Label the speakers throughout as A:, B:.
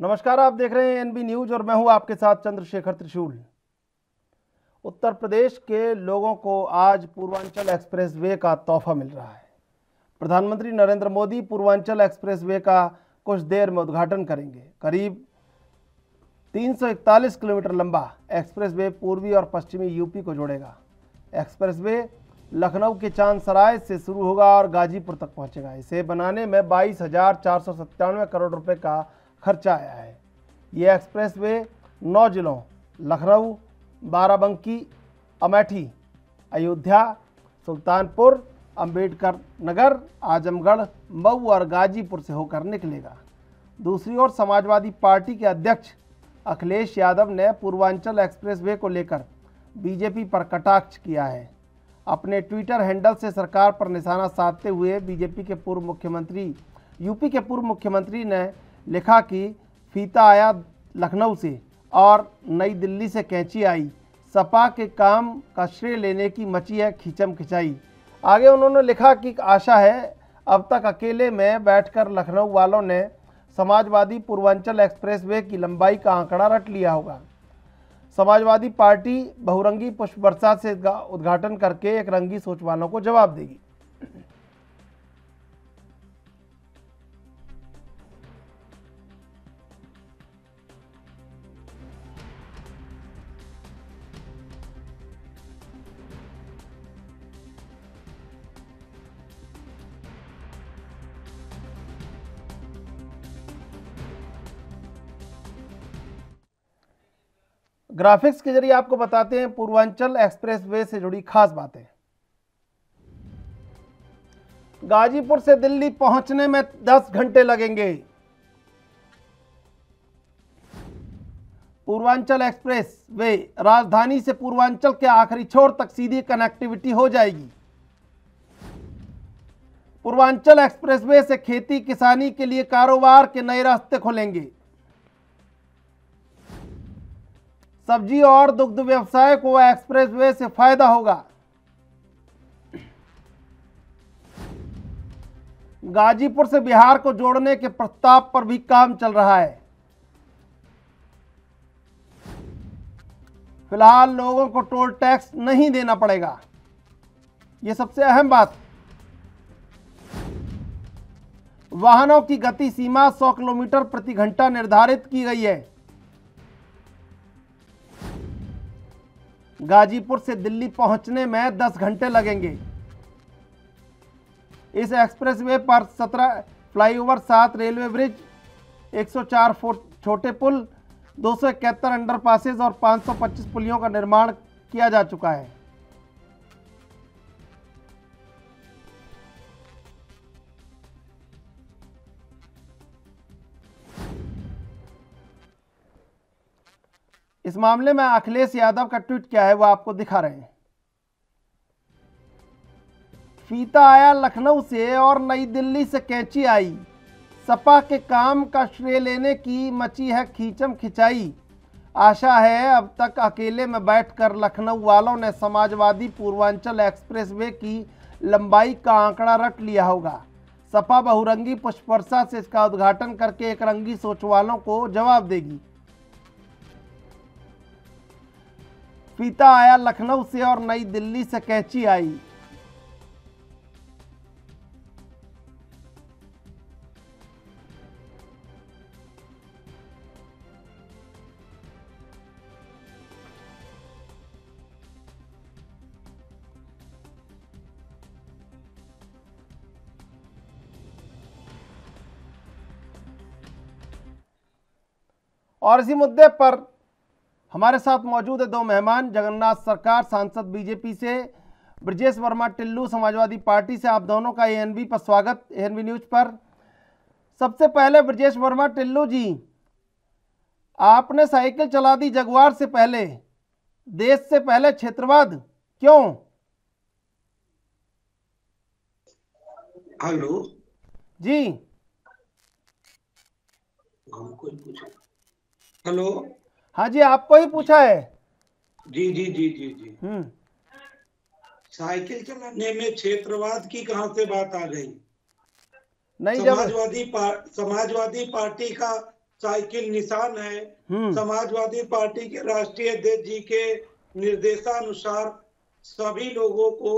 A: नमस्कार, आप देख रहे हैं एनबी न्यूज और मैं हूं आपके साथ चंद्रशेखर त्रिशूल। उत्तर प्रदेश के लोगों को आज पूर्वांचल एक्सप्रेसवे का तोहफा मिल रहा है। प्रधानमंत्री नरेंद्र मोदी पूर्वांचल एक्सप्रेसवे का कुछ देर में उद्घाटन करेंगे। करीब 341 किलोमीटर लंबा एक्सप्रेसवे पूर्वी और पश्चिमी यूपी को जोड़ेगा। एक्सप्रेसवे लखनऊ के चांद सराय से शुरू होगा और गाजीपुर तक पहुंचेगा। इसे बनाने में 22,497 करोड़ रुपए का खर्चा आया है। ये एक्सप्रेसवे 9 जिलों लखनऊ, बाराबंकी, अमेठी, अयोध्या, सुल्तानपुर, अंबेडकर नगर, आजमगढ़, मऊ और गाजीपुर से होकर निकलेगा। दूसरी ओर समाजवादी पार्टी के अध्यक्ष अखिलेश यादव ने पूर्वांचल एक्सप्रेसवे को लेकर बीजेपी पर कटाक्ष किया है। अपने ट्विटर हैंडल से सरकार पर निशाना साधते हुए यूपी के पूर्व मुख्यमंत्री ने लिखा कि फीता आया लखनऊ से और नई दिल्ली से कैंची आई, सपा के काम का श्रेय लेने की मची है खींचम खिंचाई। आगे उन्होंने लिखा कि आशा है अब तक अकेले में बैठकर लखनऊ वालों ने समाजवादी पूर्वांचल एक्सप्रेसवे की लंबाई का आंकड़ा रट लिया होगा। समाजवादी पार्टी बहुरंगी पुष्प वर्षा से उद्घाटन करके एक रंगी सोच वालों को जवाब देगी। ग्राफिक्स के जरिए आपको बताते हैं पूर्वांचल एक्सप्रेसवे से जुड़ी खास बातें। गाजीपुर से दिल्ली पहुंचने में 10 घंटे लगेंगे। पूर्वांचल एक्सप्रेसवे राजधानी से पूर्वांचल के आखिरी छोर तक सीधी कनेक्टिविटी हो जाएगी। पूर्वांचल एक्सप्रेसवे से खेती किसानी के लिए कारोबार के नए रास्ते खुलेंगे। सब्जी और दुग्ध व्यवसाय को एक्सप्रेसवे से फायदा होगा। गाजीपुर से बिहार को जोड़ने के प्रस्ताव पर भी काम चल रहा है। फिलहाल लोगों को टोल टैक्स नहीं देना पड़ेगा, यह सबसे अहम बात। वाहनों की गति सीमा 100 किलोमीटर प्रति घंटा निर्धारित की गई है। गाजीपुर से दिल्ली पहुंचने में 10 घंटे लगेंगे। इस एक्सप्रेसवे पर 17 फ्लाईओवर, 7 रेलवे ब्रिज, 104 छोटे पुल, 271 अंडरपासेज और 525 पुलियों का निर्माण किया जा चुका है। इस मामले में अखिलेश यादव का ट्वीट क्या है वो आपको दिखा रहे हैं। फीता आया लखनऊ से और नई दिल्ली से कैंची आई, सपा के काम का श्रेय लेने की मची है खींचम खिंचाई। आशा है अब तक अकेले में बैठकर लखनऊ वालों ने समाजवादी पूर्वांचल एक्सप्रेसवे की लंबाई का आंकड़ा रट लिया होगा। सपा बहुरंगी पुष्प वर्षा से इसका उद्घाटन करके एक रंगी सोच वालों को जवाब देगी। फीता आया लखनऊ से और नई दिल्ली से कैंची आई। और इसी मुद्दे पर हमारे साथ मौजूद है दो मेहमान। जगन्नाथ सरकार, सांसद बीजेपी से, ब्रजेश वर्मा टिल्लू, समाजवादी पार्टी से। आप दोनों का एएनबी पर स्वागत, एएनबी न्यूज पर। सबसे पहले ब्रजेश वर्मा टिल्लू जी, आपने साइकिल चला दी जगुआर से पहले, देश से पहले क्षेत्रवाद, क्यों?
B: हेलो
A: जी।
B: हेलो।
A: हाँ जी, आपको ही पूछा है।
B: जी जी जी जी जी। साइकिल चलाने में क्षेत्रवाद की कहां से बात आ गई?
A: नहीं,
B: समाजवादी पार्टी का साइकिल निशान है। समाजवादी पार्टी के राष्ट्रीय अध्यक्ष जी के निर्देशानुसार सभी लोगों को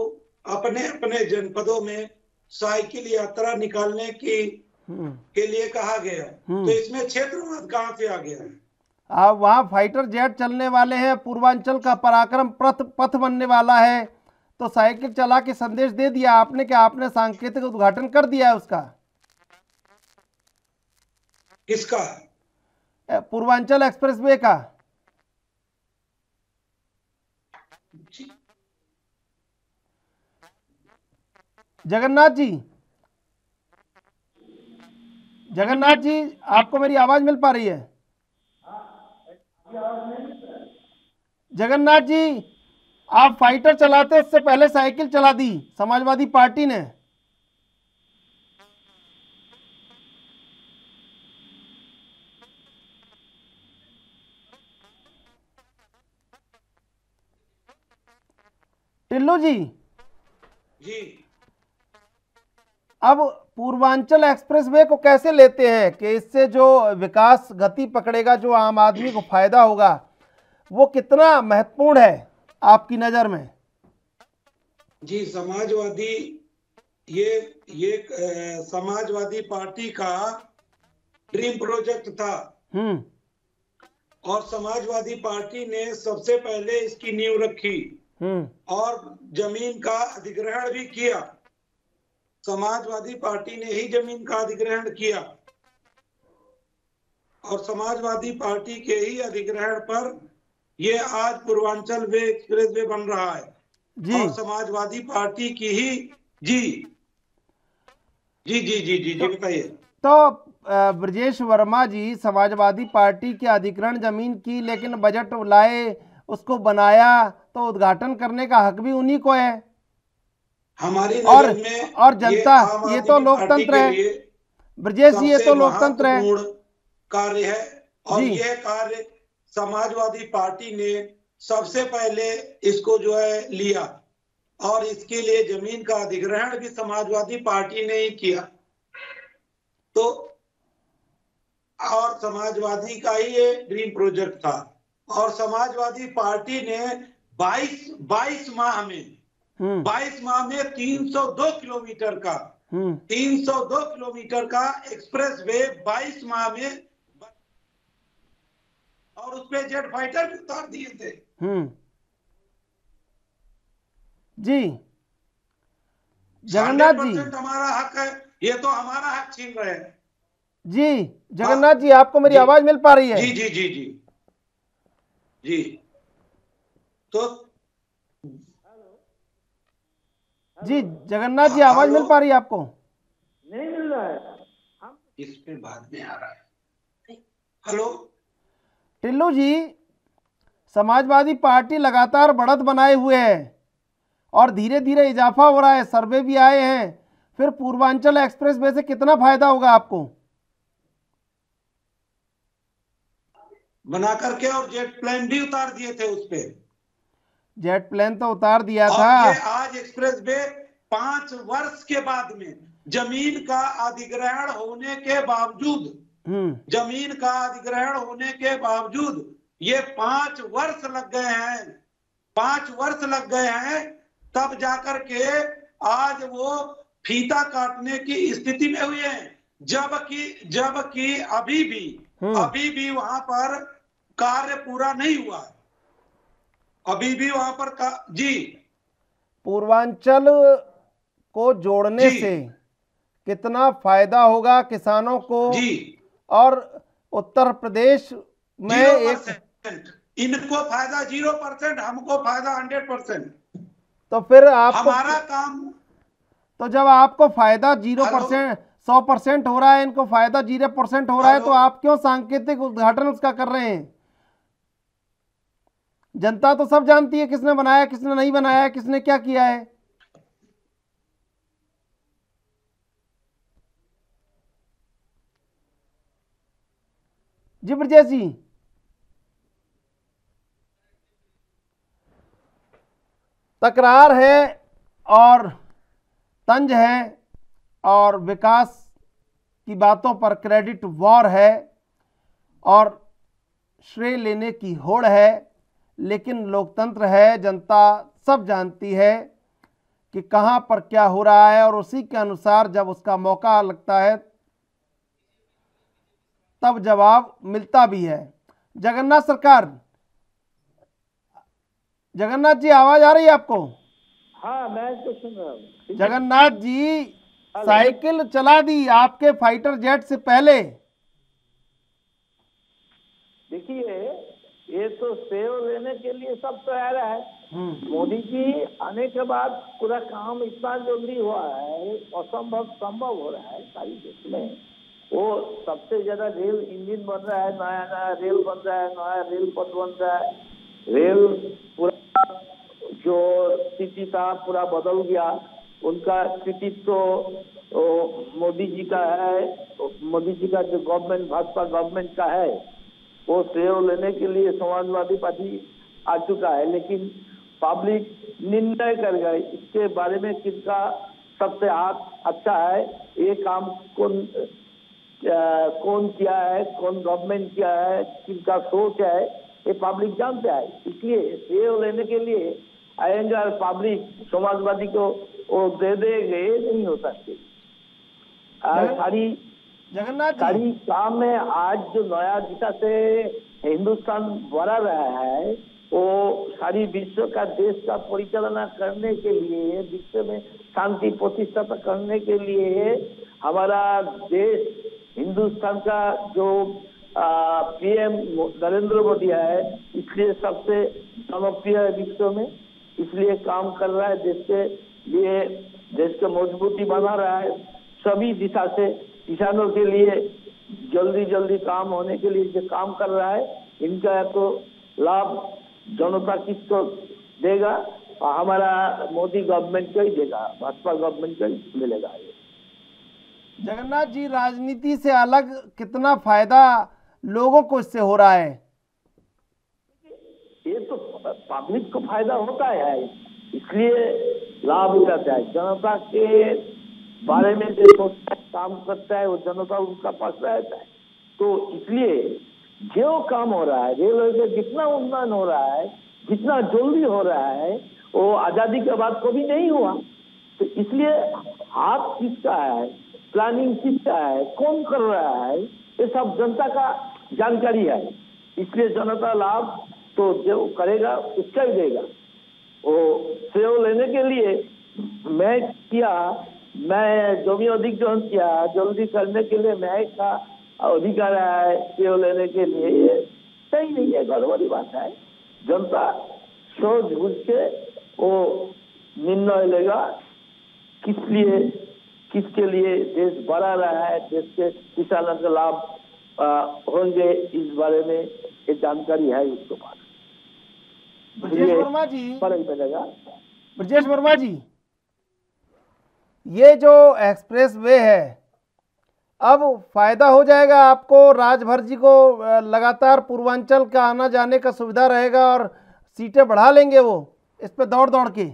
B: अपने अपने जनपदों में साइकिल यात्रा निकालने की के लिए कहा गया। तो इसमें क्षेत्रवाद कहाँ से आ गया है?
A: अब वहाँ फाइटर जेट चलने वाले हैं, पूर्वांचल का पराक्रम पथ बनने वाला है, तो साइकिल चला के संदेश दे दिया आपने कि आपने सांकेतिक उद्घाटन कर दिया है उसका।
B: किसका?
A: पूर्वांचल एक्सप्रेसवे का। जगन्नाथ जी, जगन्नाथ जी, आपको मेरी आवाज मिल पा रही है? जगन्नाथ जी, आप फाइटर चलाते उससे पहले साइकिल चला दी समाजवादी पार्टी ने। टिल्लू जी, अब पूर्वांचल एक्सप्रेसवे को कैसे लेते हैं कि इससे जो विकास गति पकड़ेगा, जो आम आदमी को फायदा होगा, वो कितना महत्वपूर्ण है आपकी नजर में?
B: जी, समाजवादी ये समाजवादी पार्टी का ड्रीम प्रोजेक्ट था और समाजवादी पार्टी ने सबसे पहले इसकी नींव रखी और जमीन का अधिग्रहण भी किया। समाजवादी पार्टी ने ही जमीन का अधिग्रहण किया और समाजवादी पार्टी के ही अधिग्रहण पर ये आज पूर्वांचल वे एक्सप्रेस वे बन रहा है जी। और समाजवादी पार्टी की ही जी जी जी जी जी जी बताइए।
A: तो ब्रजेश वर्मा जी, समाजवादी पार्टी के अधिग्रहण जमीन की, लेकिन बजट लाए, उसको बनाया, तो उद्घाटन करने का हक भी उन्हीं को है।
B: हमारी
A: और जनता, ये तो लोकतंत्र है ब्रजेश जी, ये तो लोकतंत्र है,
B: कार्य है और यह कार्य समाजवादी पार्टी ने सबसे पहले इसको जो है लिया और इसके लिए जमीन का अधिग्रहण भी समाजवादी पार्टी ने ही किया। तो और समाजवादी का ही ये ड्रीम प्रोजेक्ट था और समाजवादी पार्टी ने 22 माह में 302 किलोमीटर का 302 किलोमीटर का एक्सप्रेस वे 22 माह में, और उसपे जेट फाइटर भी उतार दिए थे
A: जी। जगन्नाथ जी,
B: हमारा हक है, ये तो हमारा हक छीन रहे हैं
A: जी। जगन्नाथ जी, आपको मेरी आवाज मिल पा रही है?
B: जी जी जी जी जी। तो
A: जी जगन्नाथ जी, आवाज मिल पा रही है आपको?
B: नहीं मिल रहा है, हम इस पे बाद में आ रहा है। हेलो
A: टिल्लू जी, समाजवादी पार्टी लगातार बढ़त बनाए हुए है और धीरे धीरे इजाफा हो रहा है, सर्वे भी आए हैं, फिर पूर्वांचल एक्सप्रेस वे से कितना फायदा होगा आपको?
B: बना करके और जेट प्लेन भी उतार दिए थे उस पे।
A: जेट प्लेन तो उतार दिया था।
B: ये आज एक्सप्रेस वे 5 वर्ष के बाद में जमीन का अधिग्रहण होने के बावजूद, जमीन का अधिग्रहण होने के बावजूद ये 5 वर्ष लग गए हैं, 5 वर्ष लग गए हैं, तब जाकर के आज वो फीता काटने की स्थिति में हुए हैं। जबकि अभी भी वहां पर कार्य पूरा नहीं हुआ, अभी भी वहां पर जी।
A: पूर्वांचल को जोड़ने से कितना फायदा होगा किसानों को जी। और उत्तर प्रदेश में
B: इनको फायदा 0%, हमको फायदा 100%।
A: तो फिर आपको
B: हमारा काम,
A: तो जब आपको फायदा 0%, 100% हो रहा है, इनको फायदा 0% हो रहा है, तो आप क्यों सांकेतिक उद्घाटन उसका कर रहे हैं? जनता तो सब जानती है किसने बनाया, किसने नहीं बनाया, किसने क्या किया है। जी ब्रजेश जी, तकरार है और तंज है और विकास की बातों पर क्रेडिट वॉर है और श्रेय लेने की होड़ है, लेकिन लोकतंत्र है, जनता सब जानती है कि कहां पर क्या हो रहा है और उसी के अनुसार जब उसका मौका लगता है तब जवाब मिलता भी है। जगन्नाथ सरकार, जगन्नाथ जी आवाज आ रही है आपको?
C: हाँ, मैं तो सुन रहा हूँ।
A: जगन्नाथ जी, साइकिल चला दी आपके फाइटर जेट से पहले।
C: देखिए, ये तो सेव लेने के लिए सब तैयार है। मोदी जी आने के बाद पूरा काम इतना जल्दी हुआ है, असंभव संभव हो रहा है सारी देश में। वो सबसे ज्यादा रेल इंजन बन रहा है, नया नया रेल बन रहा है, नया रेल पथ बन रहा है। रेल पूरा जो स्थिति था पूरा बदल गया। उनका कृतित्व तो मोदी जी का है। मोदी जी का जो गवर्नमेंट, भाजपा गवर्नमेंट का है, वो श्रेय लेने के लिए समाजवादी पार्टी आ चुका है। लेकिन पब्लिक निर्णय कर गए इसके बारे में किसका सबसे हाथ अच्छा है, ये काम कौन किया है, कौन गवर्नमेंट किया है, किसका सोच है, ये पब्लिक जानते हैं। इसलिए श्रेय लेने के लिए आएंगे और पब्लिक समाजवादी को वो दे देंगे, नहीं हो सकते। सारी काम में आज जो नया दिशा से हिंदुस्तान बढ़ा रहा है, वो सारी विश्व का देश का परिचालना करने के लिए, विश्व में शांति प्रतिष्ठा करने के लिए हमारा देश हिंदुस्तान का जो पीएम नरेंद्र मोदी है, इसलिए सबसे जनप्रिय विश्व में, इसलिए काम कर रहा है। देश के लिए, देश को मजबूती बना रहा है। सभी दिशा से किसानों के लिए जल्दी जल्दी काम होने के लिए जो काम कर रहा है, इनका तो लाभ जनता किसको देगा? हमारा मोदी गवर्नमेंट को ही देगा, भाजपा गवर्नमेंट को ही मिलेगा। ये
A: जगन्नाथ जी, राजनीति से अलग कितना फायदा लोगों को इससे हो रहा है?
C: ये तो पब्लिक को फायदा होता है, इसलिए लाभ उठाता है। जनता के बारे में जो सोचता है, काम करता है, वो जनता उसका पास रहता है। तो इसलिए जो काम हो रहा है, रेलवे का जितना उन्नयन हो रहा है, जितना जल्दी हो रहा है, वो आजादी के बाद कभी नहीं हुआ। तो इसलिए हाथ किसका है, प्लानिंग किसका है, कौन कर रहा है, ये सब जनता का जानकारी है। इसलिए जनता लाभ तो जो करेगा उसका ही देगा। वो सेव लेने के लिए मैं जो भी अधिक ग्रहण किया, जल्दी करने के लिए मैं का अधिकार है सेव लेने के लिए, ये सही नहीं है, गड़बड़ी बात है। जनता सोच बुझ के वो निर्णय लेगा किसके लिए देश बढ़ा रहा है, देश के किसानों का लाभ होंगे, इस बारे में ये जानकारी है उसके पास।
A: ब्रजेश वर्मा जी,
C: फर्क पड़ेगा।
A: ब्रजेश वर्मा जी, ये जो एक्सप्रेस वे है, अब फायदा हो जाएगा आपको, राजभर जी को लगातार पूर्वांचल का आना जाने का सुविधा रहेगा और सीटें बढ़ा लेंगे वो इस पे दौड़ दौड़ के।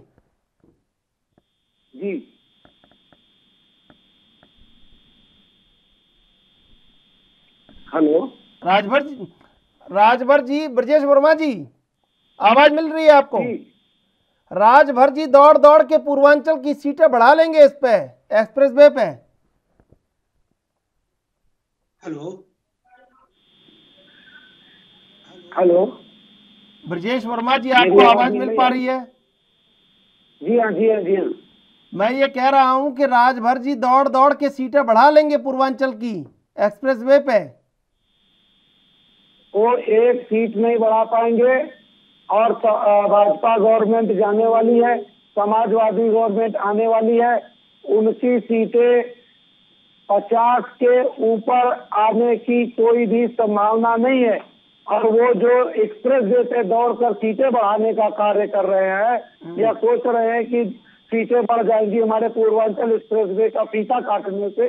C: जी हेलो,
A: राजभर जी, ब्रजेश वर्मा जी, आवाज मिल रही है आपको? राजभर जी दौड़ दौड़ के पूर्वांचल की सीटें बढ़ा लेंगे इस पे, एक्सप्रेस वे पे।
C: हेलो,
A: ब्रजेश वर्मा जी, आपको आवाज मिल पा रही है?
C: जी हाँ, जी हाँ, जी हाँ।
A: मैं ये कह रहा हूं कि राजभर जी दौड़ दौड़ के सीटें बढ़ा लेंगे पूर्वांचल की एक्सप्रेस वे पे।
D: वो एक सीट नहीं बढ़ा पाएंगे और भाजपा गवर्नमेंट जाने वाली है, समाजवादी गवर्नमेंट आने वाली है, उनकी सीटें 50 के ऊपर आने की कोई भी संभावना नहीं है। और वो जो एक्सप्रेस वे पे दौड़कर सीटें बढ़ाने का कार्य कर रहे हैं या सोच रहे हैं कि सीटें बढ़ जाएंगी हमारे पूर्वांचल एक्सप्रेस वे का फीता काटने से,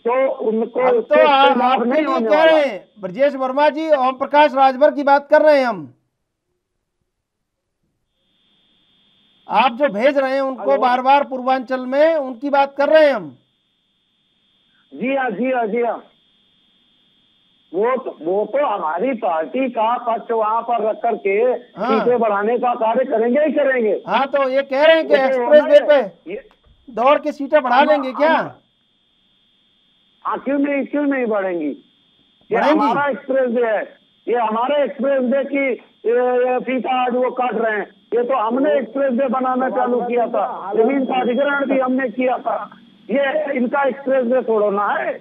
D: तो उनको
A: तो लाभ नहीं होने वाला। कह रहे हैं ब्रजेश वर्मा जी, ओम प्रकाश राजभर की बात कर रहे हैं हम। आप जो भेज रहे हैं उनको बार बार पूर्वांचल में, उनकी बात कर रहे हैं हम।
D: जी हाँ, जी हाँ, जी हाँ। वो तो हमारी पार्टी का पक्ष वहाँ पर रख करके
A: हाँ।
D: सीटें बढ़ाने का कार्य करेंगे ही करेंगे।
A: हाँ, तो ये कह रहे हैं कि एक्सप्रेस वे पे दौड़ के सीटें बढ़ा लेंगे क्या?
D: क्यों नहीं बढ़ेंगी? ये
A: बढ़ेंगी?
D: हमारा एक्सप्रेस वे है, ये हमारे एक्सप्रेस वे की फीता आज वो काट रहे हैं। ये तो हमने एक्सप्रेस वे बनाना चालू किया था, जमीन का अधिग्रहण भी हमने किया था। ये इनका एक्सप्रेस वे थोड़ा ना है,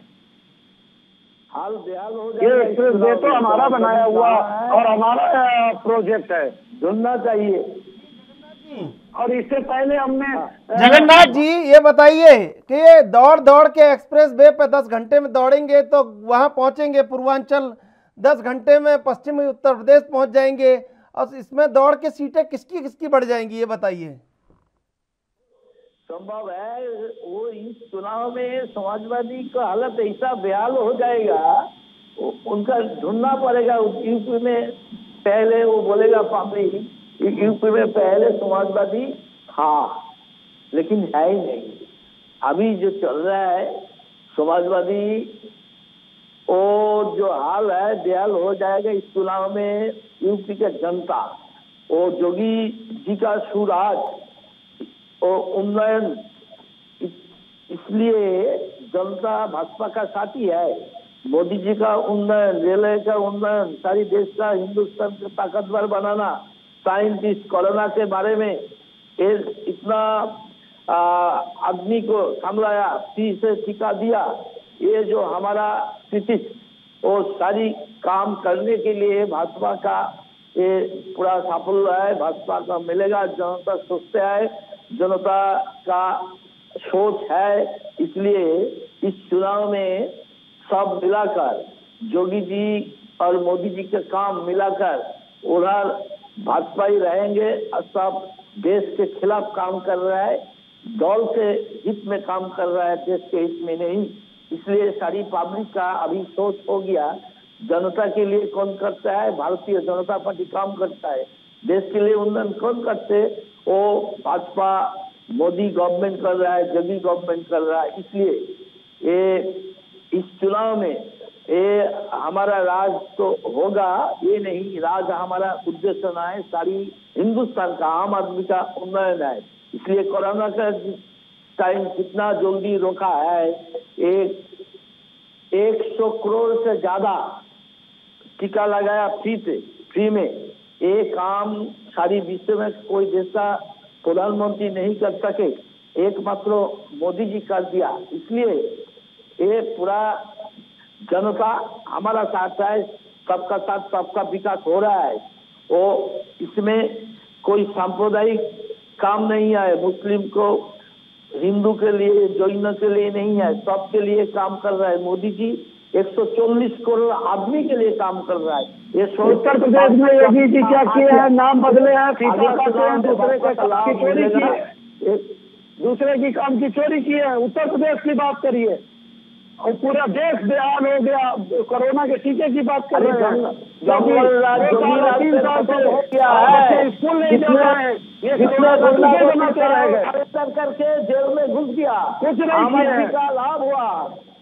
C: हाल बेहाल हो
D: ये एक्सप्रेस वे तो हमारा बनाया हुआ और हमारा प्रोजेक्ट है,
C: ढूंढना चाहिए।
D: और इससे पहले हमने
A: जगन्नाथ जी ये बताइए कि ये दौड़ के एक्सप्रेस वे पे 10 घंटे में दौड़ेंगे तो वहां पहुंचेंगे पूर्वांचल, 10 घंटे में पश्चिमी उत्तर प्रदेश पहुंच जाएंगे, और इसमें दौड़ के सीटें किसकी किसकी बढ़ जाएंगी ये बताइए।
C: संभव है वो इस चुनाव में समाजवादी का हालत ऐसा बेहाल हो जाएगा, उनका ढूंढना पड़ेगा। यूपी में पहले वो बोलेगा पापड़ी, यूपी में पहले समाजवादी था लेकिन है ही नहीं। अभी जो चल रहा है समाजवादी, वो जो हाल है बेहाल हो जाएगा इस चुनाव में। यूपी का जनता, वो जोगी जी का सुराज और उन्नयन, इसलिए जनता भाजपा का साथी है। मोदी जी का उन्नयन, रेलवे का उन्नयन, सारी देश का, हिंदुस्तान को ताकतवर बनाना, साइंटिस्ट कोरोना के बारे में इतना आदमी को संभलाया, फ्री से टीका दिया, ये जो हमारा स्थिति वो सारी काम करने के लिए भाजपा का ये पूरा साफल्य है, भाजपा का मिलेगा। जनता सोचते है, जनता का सोच है, इसलिए इस चुनाव में सब मिलाकर जोगी जी और मोदी जी के काम मिलाकर उधर भाजपा ही रहेंगे। और सब देश के खिलाफ काम कर रहा है, दल के हित में काम कर रहा है, देश के हित में नहीं। इसलिए सारी पब्लिक का अभी सोच हो गया, जनता के लिए कौन करता है, भारतीय जनता पार्टी काम करता है। देश के लिए उन्नयन कौन करते, वो भाजपा मोदी गवर्नमेंट कर रहा है, जोगी गवर्नमेंट कर रहा है। इसलिए ये इस चुनाव में ये हमारा राज तो होगा, ये नहीं राज हमारा उद्देश्य ना है, सारी हिंदुस्तान का आम आदमी का उन्नयन है। इसलिए कोरोना का टाइम कितना जल्दी रोका है, 100 करोड़ से ज्यादा टीका लगाया फ्री में। ये काम सारी विश्व में कोई देश का प्रधानमंत्री नहीं कर सके, एकमात्र मोदी जी कर दिया। इसलिए ये पूरा जनता हमारा साथ है, सबका साथ सबका विकास हो रहा है। वो इसमें कोई सांप्रदायिक काम नहीं है, मुस्लिम को हिंदू के लिए, जैन के लिए नहीं है, सबके लिए काम कर रहा है। मोदी जी 140 करोड़ आदमी के लिए काम कर रहा है। ये
D: उत्तर प्रदेश में योगी जी क्या किए हैं, नाम बदले हैं, फीता काटे हैं, दूसरे का काम की चोरी की है, दूसरे की काम की चोरी की है। उत्तर प्रदेश की बात करिए और पूरा देश बेहाल हो गया। कोरोना के टीके की बात कर रहे हैं, स्कूल नहीं जा रहे हैं, ये
C: करके जेल में घुस गया,
D: कुछ नहीं
C: का लाभ हुआ।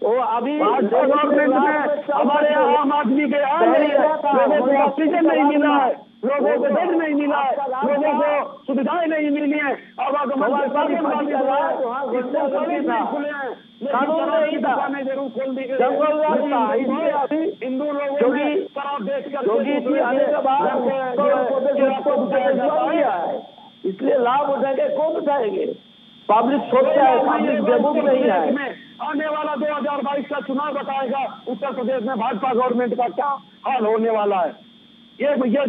C: वो अभी
D: गवर्नमेंट में हमारे आम आदमी के लोगों को ऑक्सीजन नहीं मिला है, लोगों को बेड नहीं मिला है, लोगों को सुविधाएं नहीं मिली है। अब जरूर खोल दी गई, हिंदू लोगों ने
C: आने के बाद इसलिए लाभ उठाएंगे, कौन उठाएंगे? पब्लिक सोचता है, पब्लिक बेवकूफ नहीं है।
D: आने वाला 2022 का चुनाव बताएगा उत्तर प्रदेश में भाजपा गवर्नमेंट का क्या हाल होने वाला है। ये जो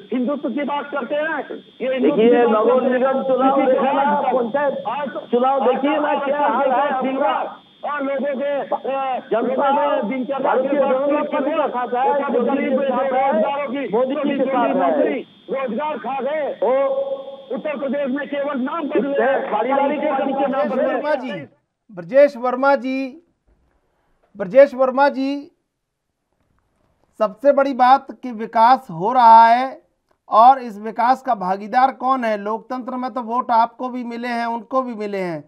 D: हिंदुत्व की बात करते हैं, ये
C: नगर निगम चुनाव देखा ना, पंचायत चुनाव देखिए ना क्या हाल है।
D: और लोगों के
C: जनता
D: रोजगार खा गए। उत्तर प्रदेश में केवल नाम बदले,
A: ब्रजेश वर्मा जी, सबसे बड़ी बात कि विकास हो रहा है, और इस विकास का भागीदार कौन है? लोकतंत्र में तो वोट आपको भी मिले हैं, उनको भी मिले हैं,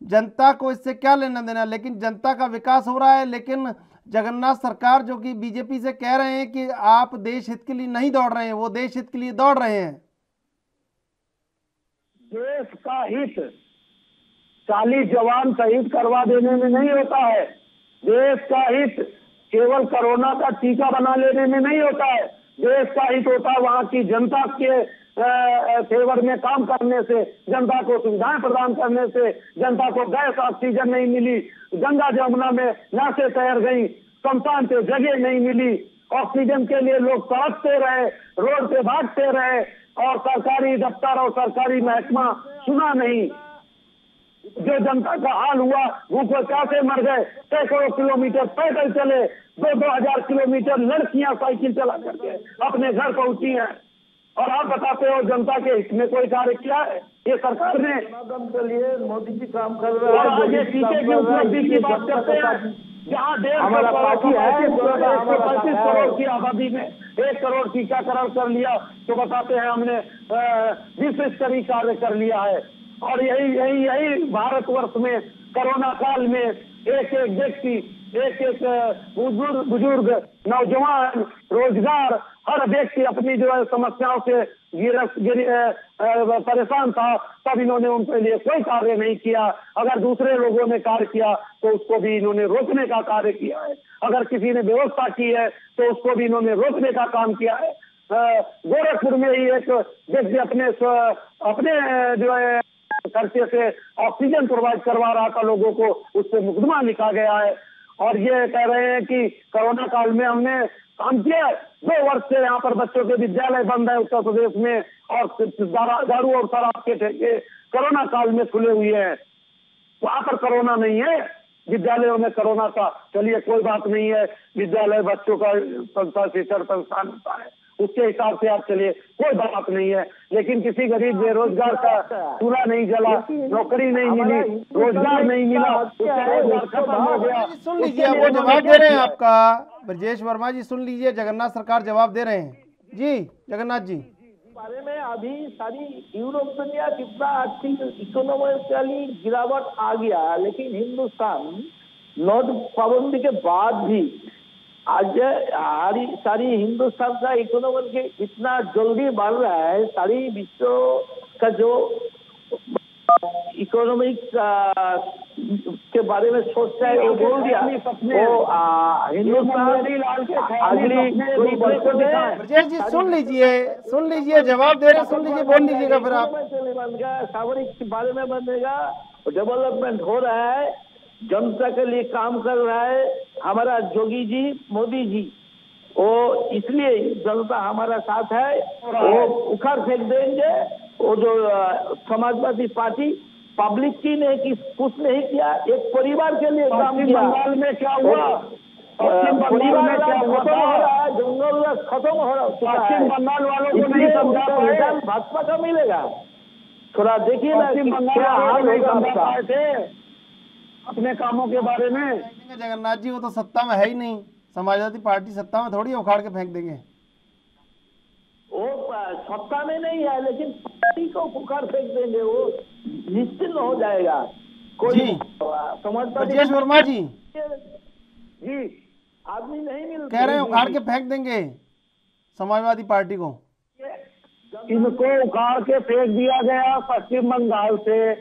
A: जनता को इससे क्या लेना देना, लेकिन जनता का विकास हो रहा है। लेकिन जगन्नाथ सरकार जो कि बीजेपी से कह रहे हैं कि आप देश हित के लिए नहीं दौड़ रहे हैं, वो देश हित के लिए दौड़ रहे हैं।
D: देश का हित 40 जवान शहीद करवा देने में नहीं होता है। देश का हित केवल कोरोना का टीका बना लेने में नहीं होता है। देश का हित होता है वहां की जनता के फेवर में काम करने से, जनता को सुविधाएं प्रदान करने से। जनता को गैस ऑक्सीजन नहीं मिली, गंगा जमुना में लाशें तैर गई, शमशान पे जगह नहीं मिली, ऑक्सीजन के लिए लोग तड़पते रहे, रोड पे भागते रहे और सरकारी दफ्तर और सरकारी महकमा सुना नहीं। जो जनता का हाल हुआ, भूखे प्यासे मर गए, सैकड़ों किलोमीटर पैदल चले, 2-2 हजार किलोमीटर लड़कियां साइकिल चला करके अपने घर पहुंची हैं। और आप बताते हो जनता के हित में कोई कार्य किया है ये सरकार ने?
C: के लिए मोदी जी काम कर रहे हैं।
D: और आगे टीके की उपलब्धि की बात करते हैं, जहाँ 135 करोड़ की आबादी में 1 करोड़ टीकाकरण कर लिया, तो बताते हैं हमने विश्व स्तरीय कार्य कर लिया है। और यही भारतवर्ष में कोरोना काल में एक व्यक्ति, एक बुजुर्ग, नौजवान, रोजगार, हर व्यक्ति अपनी जो है समस्याओं से परेशान था, तब इन्होंने उनके लिए कोई कार्य नहीं किया। अगर दूसरे लोगों ने कार्य किया तो उसको भी इन्होंने रोकने का कार्य किया है। अगर किसी ने व्यवस्था की है तो उसको भी इन्होंने रोकने का काम किया है। गोरखपुर में ही एक व्यक्ति अपने जो है खर्चे से ऑक्सीजन प्रोवाइड करवा रहा था लोगों को, उस पर मुकदमा लिखा गया है। और ये कह रहे हैं कि कोरोना काल में हमने काम किया। 2 वर्ष से यहाँ पर बच्चों के विद्यालय बंद है उत्तर प्रदेश में, और दारू और शराब के ठेके कोरोना काल में खुले हुए हैं। वहां पर कोरोना नहीं है, विद्यालयों में कोरोना था। चलिए कोई बात नहीं है, विद्यालय बच्चों का संस्था, शिक्षण संस्थान होता है, उसके हिसाब से आप चलिए, कोई बात नहीं है। लेकिन किसी गरीब बेरोजगार का चूल्हा नहीं जला, नौकरी नहीं मिली, रोजगार नहीं मिला, उसका रोजगार खत्म हो गया।
A: सुन लीजिए, वो जवाब दे रहे हैं आपका। ब्रजेश वर्मा जी सुन लीजिए, जगन्नाथ सरकार जवाब दे रहे हैं। जी जगन्नाथ जी,
C: बारे में अभी सारी यूरोप दुनिया कितना आर्थिक इकोनॉमिकली गिरावट आ गया, लेकिन हिंदुस्तान नोट पाबंदी के बाद भी आज सारी हिंदुस्तान का इकोनॉमी इतना जल्दी बढ़ रहा है। सारी विश्व का जो इकोनॉमिक के बारे में सोचता है वो बोल दिया। वो हिंदुस्तान अगली
A: ब्रजेश जी सुन लीजिए, जवाब दे रहे, सुन लीजिए, बोल लीजिएगा फिर आप।
C: बनेगा, सामरिक के बारे में बनेगा, डेवलपमेंट हो रहा है, जनता के लिए काम कर रहा है हमारा योगी जी, मोदी जी। वो इसलिए जनता हमारा साथ है, वो उखाड़ फेंक देंगे। वो जो समाजवादी पार्टी पब्लिक की ने कुछ नहीं किया, एक परिवार के लिए काम किया।
D: बंगाल में क्या हुआ?
C: परिवार खत्म हो रहा है, जंगल खत्म हो रहा है।
D: पश्चिम बंगाल वालों को नहीं समझा पाए,
C: भाजपा का मिलेगा। थोड़ा देखिए ना क्या हाल होगा
D: अपने कामों के बारे में।
A: जगन्नाथ जी वो तो सत्ता में है ही नहीं, समाजवादी पार्टी सत्ता में थोड़ी उखाड़ के फेंक देंगे।
C: वो सत्ता में नहीं है, लेकिन पार्टी को उखाड़ फेंक देंगे, वो निश्चित हो जाएगा। कोई समाजवादी
A: ब्रजेश वर्मा जी
C: आदमी नहीं मिल
A: कह रहे हैं उखाड़ के फेंक देंगे समाजवादी पार्टी को।
D: इनको उखाड़ के फेंक दिया गया पश्चिम बंगाल से,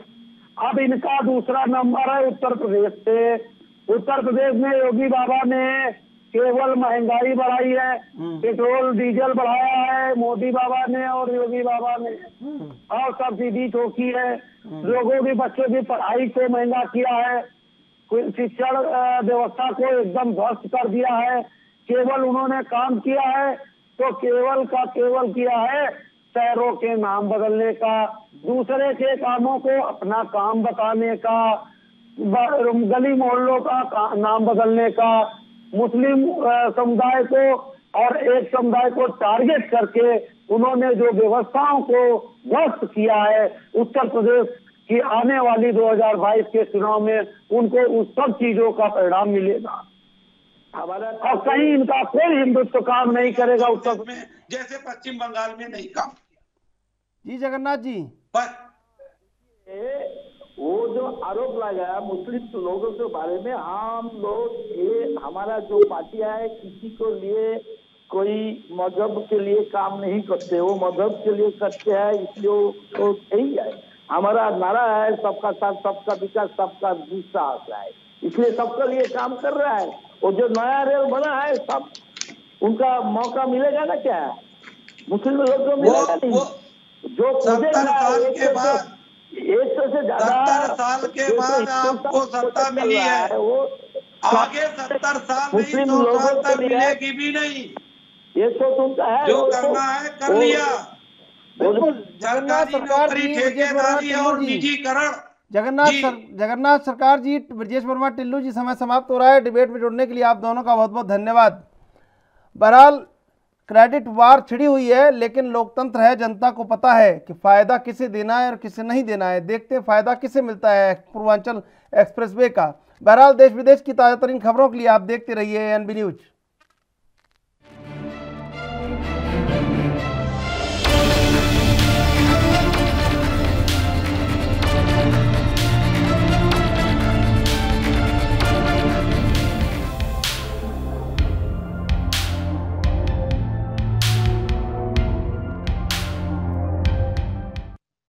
D: अब इनका दूसरा नंबर है उत्तर प्रदेश से। उत्तर प्रदेश में योगी बाबा ने केवल महंगाई बढ़ाई है, पेट्रोल डीजल बढ़ाया है मोदी बाबा ने और योगी बाबा ने, और सब्सिडी ठोकी है, लोगों की बच्चों की पढ़ाई को महंगा किया है, शिक्षण व्यवस्था को एकदम ध्वस्त कर दिया है। केवल उन्होंने काम किया है तो केवल किया है शहरों के नाम बदलने का, दूसरे के कामों को अपना काम बताने का, गली मोहल्लों का नाम बदलने का, मुस्लिम समुदाय को और एक समुदाय को टारगेट करके उन्होंने जो व्यवस्थाओं को ध्वस्त किया है। उत्तर प्रदेश की आने वाली 2022 के चुनाव में उनको उस सब चीजों का परिणाम मिलेगा।
C: हमारा
D: और कहीं इनका कोई हिंदुत्व काम नहीं करेगा उत्तर
B: में, जैसे पश्चिम बंगाल में नहीं काम।
A: जी जगन्नाथ जी,
B: बस
C: वो जो आरोप लगाया मुस्लिम लोगों के बारे में, हम लोग ये हमारा जो पार्टी है किसी को लिए कोई मजहब के लिए काम नहीं करते, वो मजहब के लिए करते हैं, इसलिए वो यही है हमारा नारा है, सबका साथ सबका विकास सबका विश्वास है, इसलिए सबके लिए काम कर रहा है। और जो नया रेल बना है सब उनका मौका मिलेगा ना, क्या मुस्लिम लोग को मिलेगा नहीं? जो
B: 70 साल के बाद
C: 100 से ज्यादा
B: 70 साल के बाद आपको सत्ता मिली है,
C: वो
B: आगे 70 साल नहीं,
C: मुस्लिम
B: 100 साल
C: लोगों
B: तक
C: के लिए
B: मिलेगी भी नहीं।
C: ये सोच उनका है,
B: जो करना है कर लिया।
A: बिल्कुल। जगन्नाथ
B: सरकारी
A: सरकार
B: नौकरी,
A: जी, ब्रजेश वर्मा
B: ठेकेदारी
A: टिल्लू
B: और
A: जी,
B: निजीकरण।
A: जगन्नाथ सरकार जी, ब्रजेश वर्मा टिल्लू जी, समय समाप्त हो रहा है। डिबेट में जुड़ने के लिए आप दोनों का बहुत बहुत धन्यवाद। बहरहाल क्रेडिट वार छिड़ी हुई है, लेकिन लोकतंत्र है, जनता को पता है कि फायदा किसे देना है और किसे नहीं देना है। देखते हैं फायदा किसे मिलता है पूर्वांचल एक्सप्रेसवे का। बहरहाल देश विदेश की ताज़ा तरीन खबरों के लिए आप देखते रहिए एएनबी न्यूज।